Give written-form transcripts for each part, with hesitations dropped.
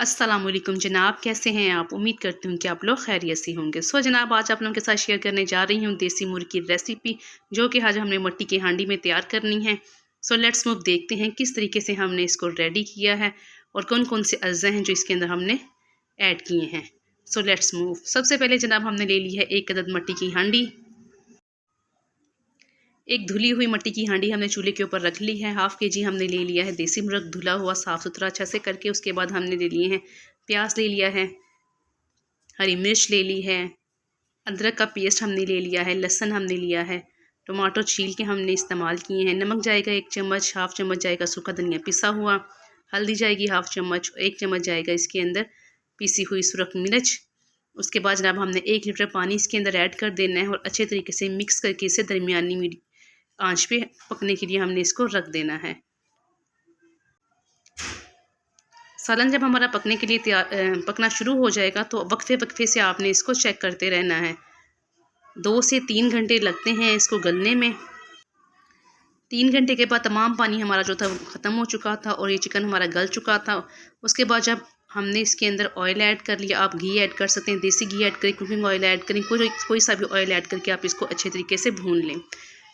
अस्सलामुअलैकुम जनाब, कैसे हैं आप। उम्मीद करती हूँ कि आप लोग खैरियत से होंगे। जनाब, आज आप लोगों के साथ शेयर करने जा रही हूँ देसी मुर्ग की रेसिपी, जो कि आज हमने मिट्टी की हांडी में तैयार करनी है। लेट्स मूव, देखते हैं किस तरीके से हमने इसको रेडी किया है और कौन कौन से अज्जा हैं जो इसके अंदर हमने ऐड किए हैं। Let's move. सबसे पहले जनाब हमने ले ली है एक अदद मिट्टी की हांडी। एक धुली हुई मिट्टी की हांडी हमने चूल्हे के ऊपर रख ली है। हाफ़ के जी हमने ले लिया है देसी मुर्ग, धुला हुआ साफ़ सुथरा अच्छा से करके। उसके बाद हमने ले लिए हैं प्याज, ले लिया है हरी मिर्च, ले ली है अदरक का पेस्ट हमने ले लिया है, लहसुन हमने लिया है, टमाटो छील के हमने इस्तेमाल किए हैं। नमक जाएगा 1 चम्मच, हाफ़ चम्मच जाएगा सूखा धनिया पिसा हुआ, हल्दी जाएगी हाफ़ चम्मच, 1 चम्मच जाएगा इसके अंदर पिसी हुई सुरख मिर्च। उसके बाद जनाब हमने 1 लीटर पानी इसके अंदर ऐड कर देना है और अच्छे तरीके से मिक्स करके इसे दरमियानी आंच पे पकने के लिए हमने इसको रख देना है। सालन जब हमारा पकने के लिए पकना शुरू हो जाएगा तो वक्फे वक्फे से आपने इसको चेक करते रहना है। 2 से 3 घंटे लगते हैं इसको गलने में। 3 घंटे के बाद तमाम पानी हमारा जो था ख़त्म हो चुका था और ये चिकन हमारा गल चुका था। उसके बाद जब हमने इसके अंदर ऑयल ऐड कर लिया, आप घी ऐड कर सकते हैं, देसी घी ऐड करें, कुकिंग ऑयल ऐड करें, कोई सा भी ऑयल ऐड करके आप इसको अच्छे तरीके से भून लें।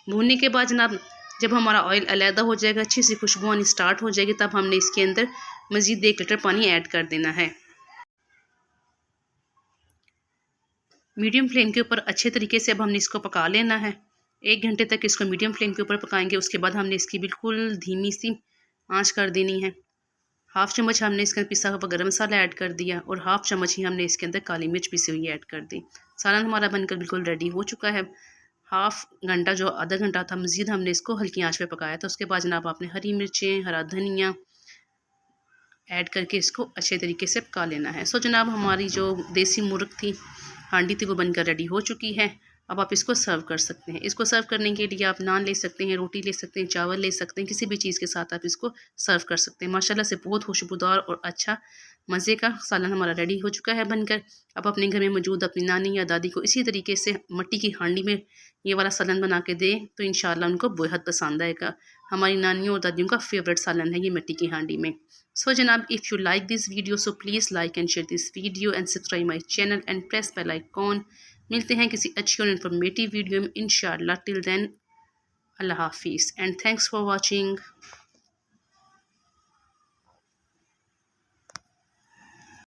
भूनने के बाद जनाब जब हमारा ऑयल अलहदा हो जाएगा, अच्छी सी खुशबू आनी स्टार्ट हो जाएगी, तब हमने इसके अंदर मज़ीद 1 लीटर पानी ऐड कर देना है। मीडियम फ्लेम के ऊपर अच्छे तरीके से अब हमने इसको पका लेना है। 1 घंटे तक इसको मीडियम फ्लेम के ऊपर पकाएंगे। उसके बाद हमने इसकी बिल्कुल धीमी सी आंच कर देनी है। हाफ़ चम्मच हमने इसके अंदर पिसा हुआ गरम मसाला ऐड कर दिया और हाफ़ चम्मच ही हमने इसके अंदर काली मिर्च पिसी हुई ऐड कर दी। सालन हमारा बनकर बिल्कुल रेडी हो चुका है। हाफ़ घंटा जो आधा घंटा था मज़ीद हमने इसको हल्की आंच पे पकाया था। उसके बाद जनाब आपने हरी मिर्चें, हरा धनिया ऐड करके इसको अच्छे तरीके से पका लेना है। जनाब हमारी जो देसी मुर्ग थी हांडी थी वो बनकर रेडी हो चुकी है। अब आप इसको सर्व कर सकते हैं। इसको सर्व करने के लिए आप नान ले सकते हैं, रोटी ले सकते हैं, चावल ले सकते हैं, किसी भी चीज़ के साथ आप इसको सर्व कर सकते हैं। माशाल्लाह से बहुत खुशबूदार और अच्छा मज़े का सालन हमारा रेडी हो चुका है बनकर। आप अपने घर में मौजूद अपनी नानी या दादी को इसी तरीके से मिट्टी की हांडी में ये वाला सालन बना के दें तो इंशाल्लाह उनको बेहद पसंद आएगा। हमारी नानियों और दादियों का फेवरेट सालन है ये मिट्टी की हांडी में। जनाब, if you like this video so please like and share this video and subscribe my channel and press bell icon। मिलते हैं किसी अच्छी और इन्फॉर्मेटिव वीडियो में इंशाल्लाह। टिल देन अल्लाह हाफिज़ एंड थैंक्स फॉर वॉचिंग।